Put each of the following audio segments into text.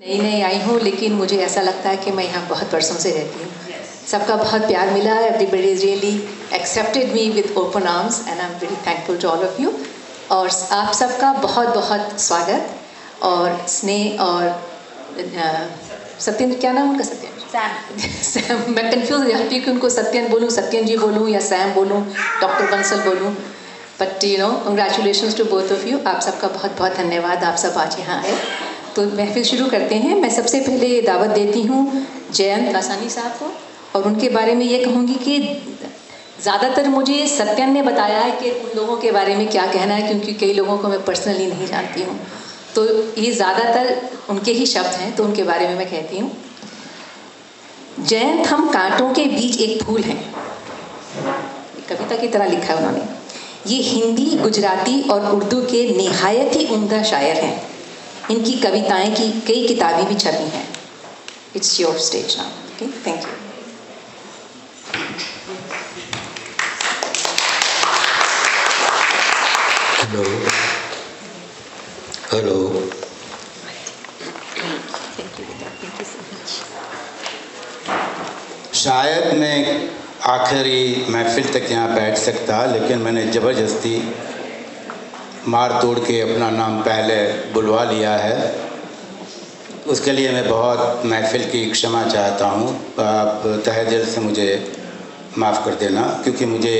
नई नई आई हूँ, लेकिन मुझे ऐसा लगता है कि मैं यहाँ बहुत वर्षों से रहती हूँ। सबका बहुत प्यार मिला है। Everybody is really accepted me with open arms and I am very thankful to all of you. और आप सबका बहुत बहुत स्वागत और स्नेह। और सत्यन, क्या नाम उनका? सत्यन, सैम। मैं कंफ्यूज हो जाती हूँ कि उनको सत्यन बोलूँ, सत्यन जी बोलूँ या सैम बोलूँ, डॉक्टर बंसल बोलूँ। But you know, congratulations to both of you. आप सबका बहुत बहुत धन्यवाद, आप सब आज यहाँ आए। तो महफिल शुरू करते हैं। मैं सबसे पहले दावत देती हूँ जयंत लासानी साहब को, और उनके बारे में ये कहूँगी कि ज़्यादातर मुझे सत्यन ने बताया है कि उन लोगों के बारे में क्या कहना है, क्योंकि कई लोगों को मैं पर्सनली नहीं जानती हूँ, तो ये ज़्यादातर उनके ही शब्द हैं, तो उनके बारे में मैं कहती हूँ। जयंत हम कांटों के बीच एक फूल हैं, कविता की तरह लिखा है उन्होंने। ये हिंदी, गुजराती और उर्दू के निहायत ही उम्दा शायर हैं। इनकी कविताएं की कई किताबें भी छपी हैं। It's your stage now. Okay, thank you. Hello hello. शायद मैं आखिरी महफिल तक यहाँ बैठ सकता, लेकिन मैंने ज़बरदस्ती मार तोड़ के अपना नाम पहले बुलवा लिया है। उसके लिए मैं बहुत महफिल की क्षमा चाहता हूँ। आप तहे दिल से मुझे माफ़ कर देना, क्योंकि मुझे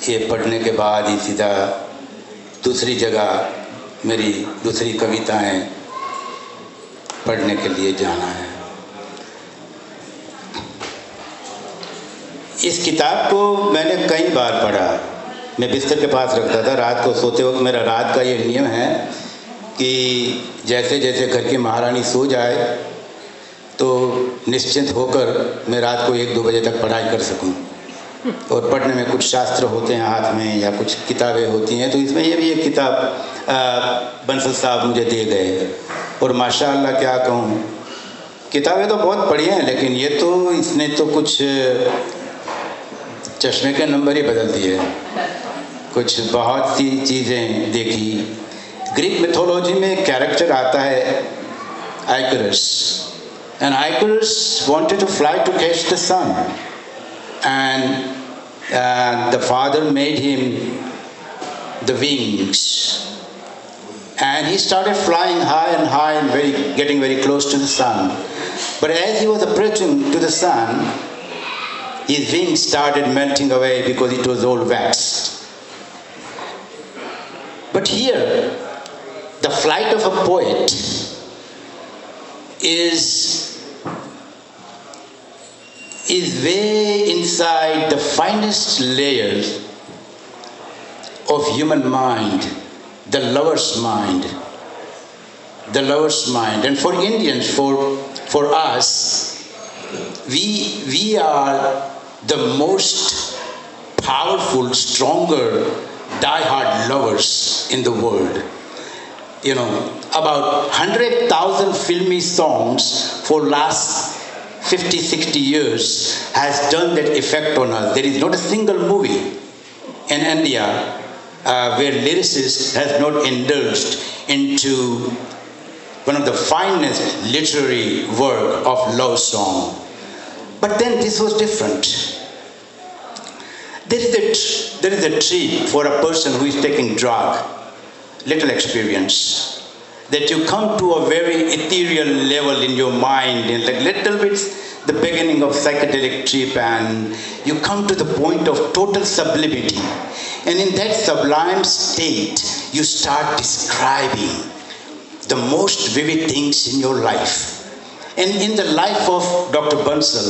ये पढ़ने के बाद ही सीधा दूसरी जगह मेरी दूसरी कविताएं पढ़ने के लिए जाना है। इस किताब को मैंने कई बार पढ़ा। मैं बिस्तर के पास रखता था रात को सोते वक्त। मेरा रात का ये नियम है कि जैसे जैसे घर की महारानी सो जाए तो निश्चिंत होकर मैं रात को 1-2 बजे तक पढ़ाई कर सकूं। और पढ़ने में कुछ शास्त्र होते हैं हाथ में या कुछ किताबें होती हैं, तो इसमें ये भी एक किताब बंसल साहब मुझे दे गए। और माशाअल्लाह क्या कहूँ, किताबें तो बहुत पढ़ी हैं, लेकिन ये तो इसने तो कुछ चश्मे के नंबर ही बदल दिए। कुछ बहुत सी चीज़ें देखी। ग्रीक मिथोलॉजी में एक कैरेक्टर आता है Icarus, and Icarus wanted to fly to catch the sun, and the father made him the wings, and he started flying high and high and getting very close to the sun. But as he was approaching to the sun, his wings started melting away because it was all wax. But here, the flight of a poet is way inside the finest layers of human mind, the lover's mind. The lover's mind. And for Indians, for us, we are the most powerful, stronger, die-hard lovers in the world. You know, about 100,000 filmy songs for last 50-60 years has done that effect on us. There is not a single movie in India where lyricist has not indulged into one of the finest literary work of love song. But then this was different. There is a treat for a person who is taking drug, little experience, that you come to a very ethereal level in your mind, and like little bit the beginning of psychedelic trip, and you come to the point of total sublimity. And in that sublime state, you start describing the most vivid things in your life. And in the life of Dr. Bansal,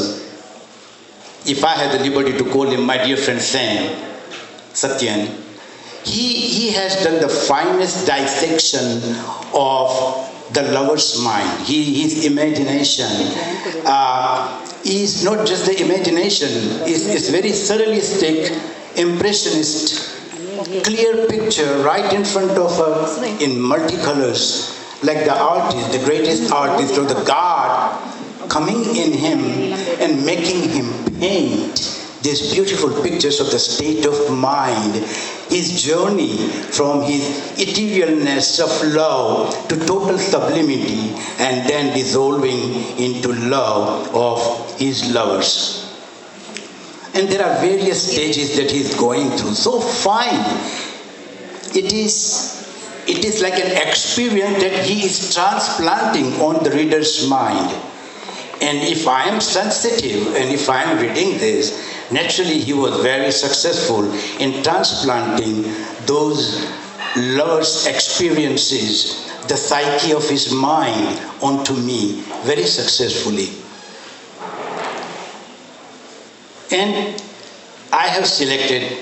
if I had the liberty to call him my dear friend Satyan, he has done the finest dissection of the lover's mind. His imagination is not just the imagination, it's very surrealistic, impressionist, clear picture right in front of her in multicolors, like the artist, the greatest artist, or the God coming in him and making him paint these beautiful pictures of the state of mind his journey from his etherealness of love to total sublimity and then dissolving into love of his lovers. And there are various stages that he's going through. So fine. It is like an experience that he is transplanting on the reader's mind. And if I am sensitive and if I am reading this, naturally he was very successful in transplanting those lovers' experiences, the psyche of his mind onto me very successfully. And I have selected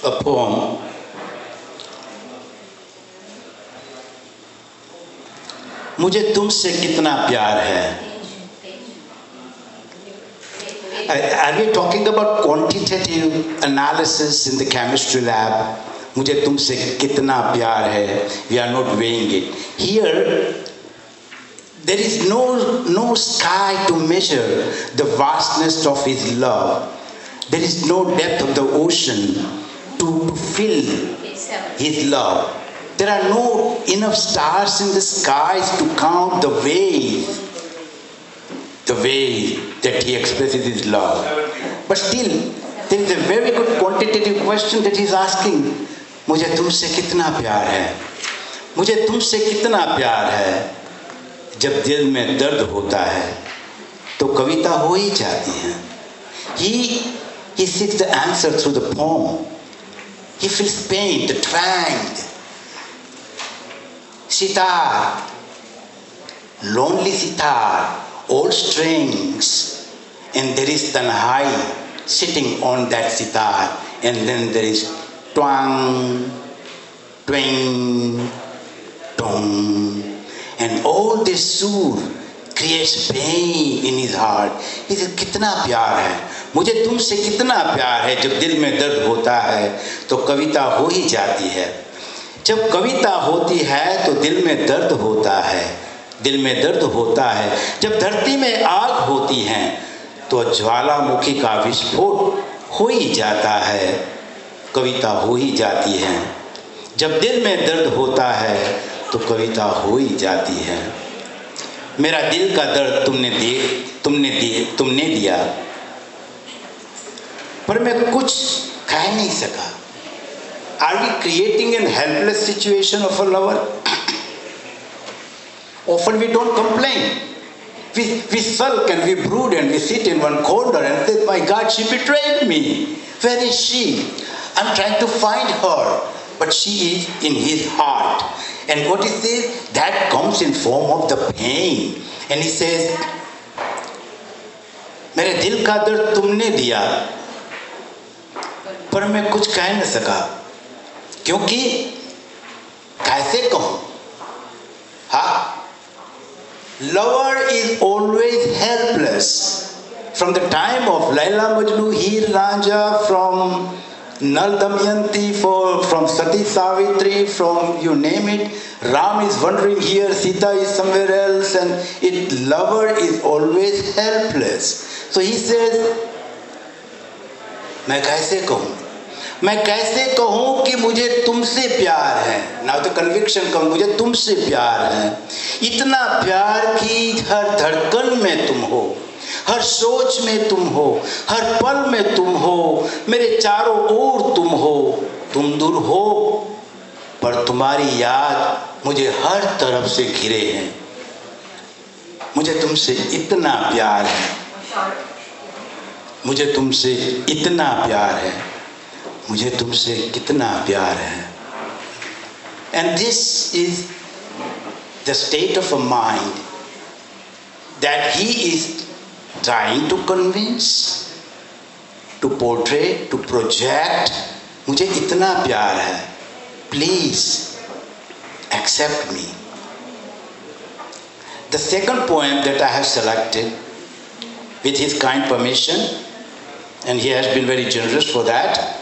a poem मुझे तुमसे कितना प्यार है. Are we talking about quantitative analysis in the chemistry lab? मुझे तुमसे कितना प्यार है. We are not weighing it. Here, there is no sky to measure the vastness of his love. There is no depth of the ocean to fill his love. There are no enough stars in the skies to count the way that he expresses his love. But still, there is a very good quantitative question that he is asking. मुझे तुमसे कितना प्यार है. मुझे तुमसे कितना प्यार है. जब दिल में दर्द होता है तो कविता हो ही जाती है. He seeks the answer through the poem. He feels pain, the twang, sitar, lonely sitar, old strings, and there is Tanhai sitting on that sitar, and then there is twang, twang, tong, and all this sur creates pain in his heart. He says, कितना प्यार है. मुझे तुमसे कितना प्यार है. जब दिल में दर्द होता है तो कविता हो ही जाती है. जब कविता होती है तो दिल में दर्द होता है. दिल में दर्द होता है. जब धरती में आग होती है तो ज्वालामुखी का विस्फोट हो ही जाता है. कविता हो ही जाती है. जब दिल में दर्द होता है तो कविता हो ही जाती है. मेरा दिल का दर्द तुमने दिया, पर मैं कुछ कह नहीं सका. Are we creating a helpless situation of a lover? Often we don't complain. We sulk and we brood and we sit in one corner and say, my God, she betrayed me. Where is she? I'm trying to find her. But she is in his heart. And what he says, that comes in form of the pain. And he says, मेरे दिल का दर्द तुमने दिया, पर मैं कुछ कह न सका. क्योंकि कैसे कहूं? हाँ, lover is always helpless. From the time of Laila Majnu, Heer Ranja, from Nal Damayanti, from Sati Savitri, from you name it, Ram is wandering here, Sita is somewhere else, and lover is always helpless. So he says, मैं कैसे कहूँ? मैं कैसे कहूँ कि मुझे तुमसे प्यार है. Now the conviction comes, मुझे तुमसे प्यार है. इतना प्यार कि हर धड़कन में तुम हो, हर सोच में तुम हो, हर पल में तुम हो, मेरे चारों ओर तुम हो. तुम दूर हो पर तुम्हारी याद मुझे हर तरफ से घिरे हैं. मुझे तुमसे इतना प्यार है. मुझे तुमसे इतना प्यार है. मुझे तुमसे कितना प्यार है. And this is the state of a mind that he is trying to convince, to portray, to project. मुझे इतना प्यार है. Please accept me. The second poem that I have selected with his kind permission, and he has been very generous for that.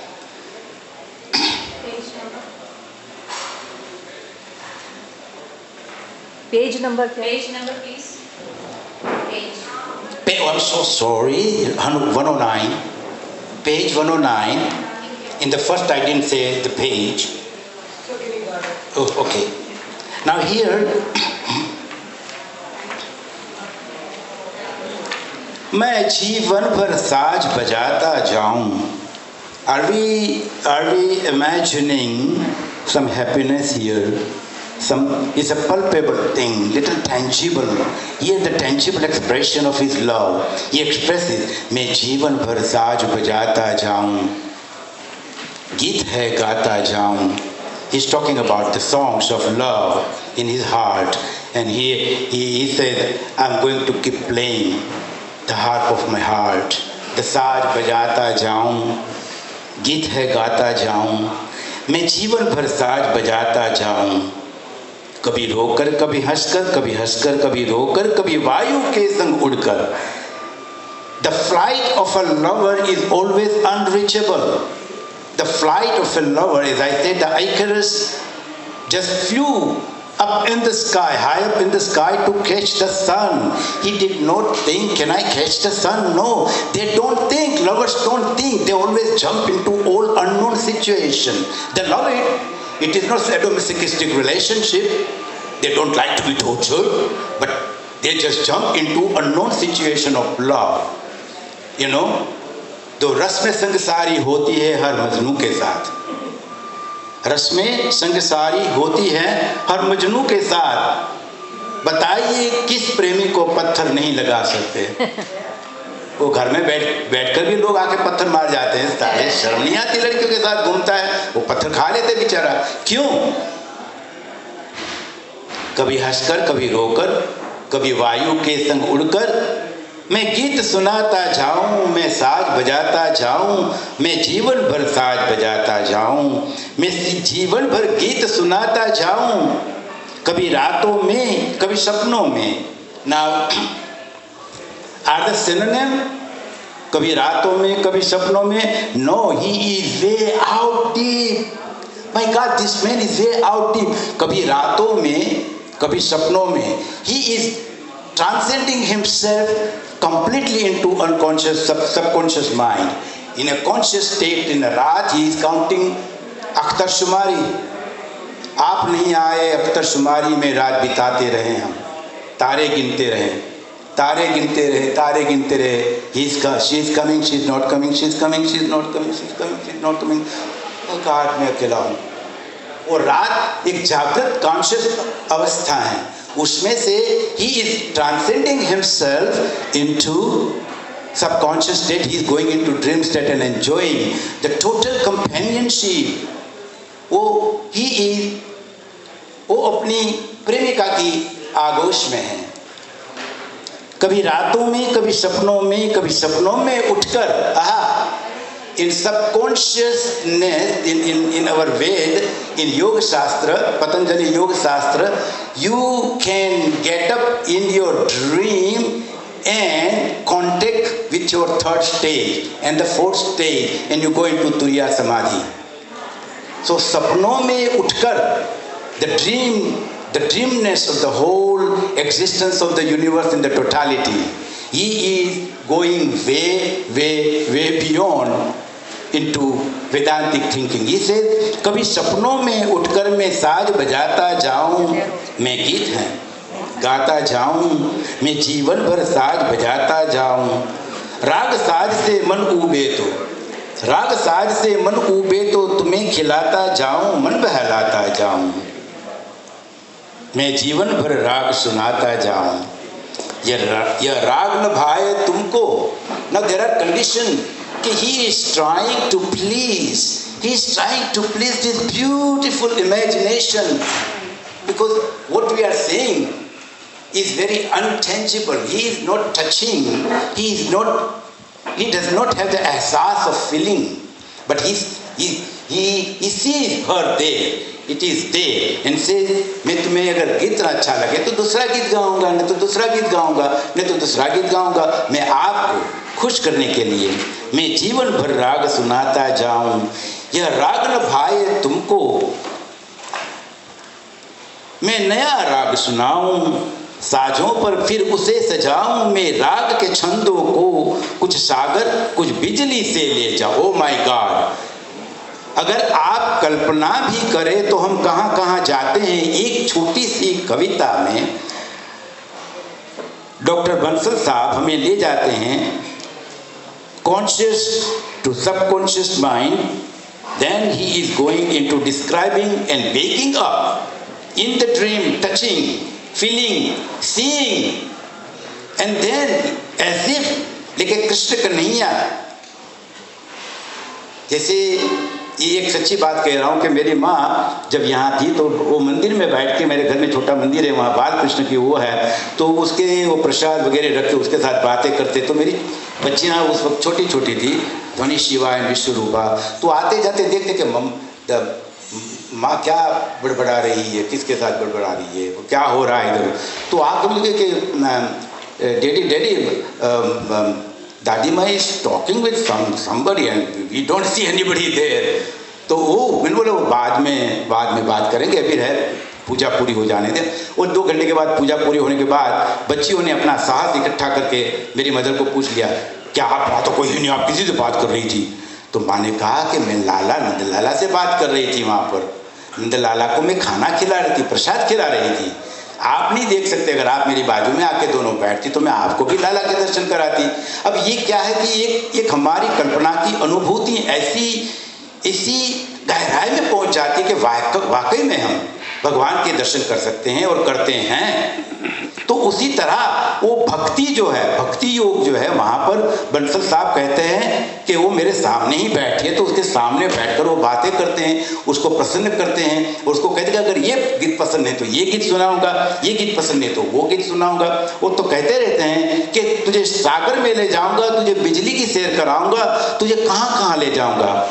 Page number, please. Page. I'm so sorry. 109. page 109. In the first I didn't say the page. Oh, okay. Now here, मैं जीवन भर साज बजाता जाऊं. Are we imagining some happiness here? It's a palpable thing, little tangible. Here the tangible expression of his love. He expresses, मैं जीवन भर साज बजाता जाऊं, गीत है गाता जाऊं. He's talking about the songs of love in his heart, and he said, I'm going to keep playing the harp of my heart. The साज बजाता जाऊं, गीत है गाता जाऊं, मैं जीवन भर साज बजाता जाऊं. कभी रोकर कभी हंसकर, कभी हंसकर कभी रोकर, कभी वायु के संग उड़कर. The flight of a lover is always unreachable. The flight of a lover, as I said, the Icarus just flew up in the sky, high up in the sky to catch the sun. He did not think, can I catch the sun? No, they don't think. Lovers don't think. They always jump into all unknown situation. They love it. It is not a sadomasochistic relationship. They don't like to be tortured, but they just jump into unknown situation of love. You know, तो रस में संगसारी होती है हर मजनू के साथ. रस में संगसारी होती है हर मजनू के साथ. बताइए किस प्रेमी को पत्थर नहीं लगा सकते? वो घर में बैठ कर भी लोग आके पत्थर मार जाते हैं. साले शर्म नहीं आती लड़कियों के साथ घूमता है, वो पत्थर खा लेते बेचारा. क्यों? कभी हंसकर कभी रोकर, कभी वायु के संग उड़कर, मैं गीत सुनाता जाऊं, मैं साज बजाता जाऊं, मैं जीवन भर साज बजाता जाऊं, मैं जीवन भर गीत सुनाता जाऊं, कभी रातों में कभी सपनों में. Now, are the synonym? कभी रातों में कभी सपनों में? No, he is way out deep. My God, this man is way out deep. कभी रातों में कभी सपनों में. He is transcending himself completely into unconscious, subconscious mind. In a conscious state, in a रात, he is counting अख्तर शुमारी. आप नहीं आए अख्तर शुमारी में रात बिताते रहे हम. तारे गिनते रहे, तारे गिनते रहे, तारे गिनते रहे. She is coming, she is not coming, she is coming, she is not coming, she is coming, she is not coming. Oh God, मैं अकेला हूँ. और रात एक जागृत कॉन्शियस अवस्था है. उसमें से he is transcending himself into subconscious state. He is going into dream state and enjoying the total companionship. वो अपनी प्रेमिका की आगोश में है. कभी रातों में कभी सपनों में, कभी सपनों में उठकर. In subconsciousness, in our Ved, in Yoga Shastra, Patanjali Yoga Shastra, you can get up in your dream and contact with your third stage and the fourth stage, and you go into Turiya Samadhi. So सपनों में उठकर, the dreamness of the whole existence of the universe in the totality, he is going way beyond into Vedantic thinking. He says, कभी सपनों में उठकर मैं साज बजाता जाऊं, मैं गीत है गाता जाऊं, मैं जीवन भर साज बजाता जाऊं. राग साज से मन ऊबे तो, राग साज से मन ऊबे तो तुम्हें खिलाता जाऊं, मन बहलाता जाऊं, मैं जीवन भर राग सुनाता जाऊं. यह राग न भाए तुमको. Now there are conditions. He is trying to please. He is trying to please this beautiful imagination, because what we are saying is very untangible. He is not touching. He does not have the ehsas of feeling, but he sees her there. It is there and says, मैं तुम्हें अगर गीत अच्छा लगे तो दूसरा गीत गाऊंगा, नहीं तो दूसरा गीत गाऊंगा, नहीं तो दूसरा गीत गाऊंगा. मैं आपको खुश करने के लिए मैं जीवन भर राग सुनाता जाऊं. यह राग न भाए तुमको, मैं नया राग सुनाऊं, साजों पर फिर उसे सजाऊं मैं राग के छंदों को, कुछ सागर कुछ बिजली से ले जाओ। ओ माय गॉड, अगर आप कल्पना भी करें तो हम कहां कहां जाते हैं। एक छोटी सी कविता में डॉक्टर बंसल साहब हमें ले जाते हैं conscious to subconscious mind, then he is going into describing and waking up in the dream, touching, feeling, seeing, and then as if लेकिन कृष्ण कन्हैया, जैसे ये एक सच्ची बात कह रहा हूँ कि मेरी माँ जब यहाँ थी तो वो मंदिर में बैठ के, मेरे घर में छोटा मंदिर है वहाँ, बाल कृष्ण की वो है, तो उसके वो प्रसाद वगैरह रख के उसके साथ बातें करते। तो मेरी बच्चियाँ उस वक्त छोटी छोटी थी, ध्वनि शिवा एंड विश्व रूपा, तो आते जाते देखते कि माँ क्या बड़बड़ा रही है, किसके साथ बड़बड़ा रही है, क्या हो रहा है इधर। तो आके बोले कि डैडी दादी माँ is talking with somebody and we don't see anybody there. तो वो बिल्कुल वो बाद में बात करेंगे, अभी है पूजा पूरी हो जाने दें। और 2 घंटे के बाद पूजा पूरी होने के बाद बच्चियों ने अपना साहस इकट्ठा करके मेरी मदर को पूछ लिया, क्या आप बात तो कोई नहीं, आप किसी से बात कर रही थी? तो माँ ने कहा कि मैं नंद लाला से बात कर रही थी, वहाँ पर नंद लाला को मैं खाना खिला रही थी, प्रसाद खिला रही थी। आप नहीं देख सकते, अगर आप मेरी बाजू में आके दोनों बैठती तो मैं आपको भी लाला के दर्शन कराती। अब ये क्या है कि एक हमारी कल्पना की अनुभूति इसी गहराई में पहुंच जाती है कि वाकई में हम भगवान के दर्शन कर सकते हैं और करते हैं। तो उसी तरह वो भक्ति जो है, भक्ति योग जो है, वहाँ पर बंसल साहब कहते हैं कि वो मेरे सामने ही बैठी है, तो उसके सामने बैठकर वो बातें करते हैं, उसको प्रसन्न करते हैं, और उसको कहते हैं कि अगर ये गीत पसंद है तो ये गीत सुनाऊंगा, ये गीत पसंद है तो वो गीत सुनाऊंगा। वो तो कहते रहते हैं कि तुझे सागर में ले जाऊंगा, तुझे बिजली की सैर कराऊंगा, तुझे कहाँ कहाँ ले जाऊंगा,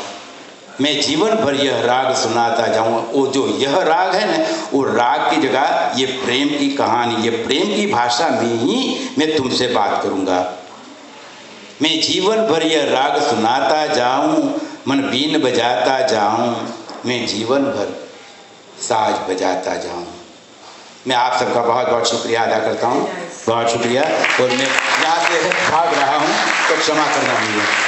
मैं जीवन भर यह राग सुनाता जाऊँ। वो जो यह राग है ना, वो राग की जगह ये प्रेम की कहानी, ये प्रेम की भाषा में ही मैं तुमसे बात करूँगा। मैं जीवन भर यह राग सुनाता जाऊँ, मन बीन बजाता जाऊँ, मैं जीवन भर साज बजाता जाऊँ। मैं आप सबका बहुत बहुत शुक्रिया अदा करता हूँ, बहुत शुक्रिया। और मैं यहाँ से भाग रहा हूँ तो क्षमा करना मुझे।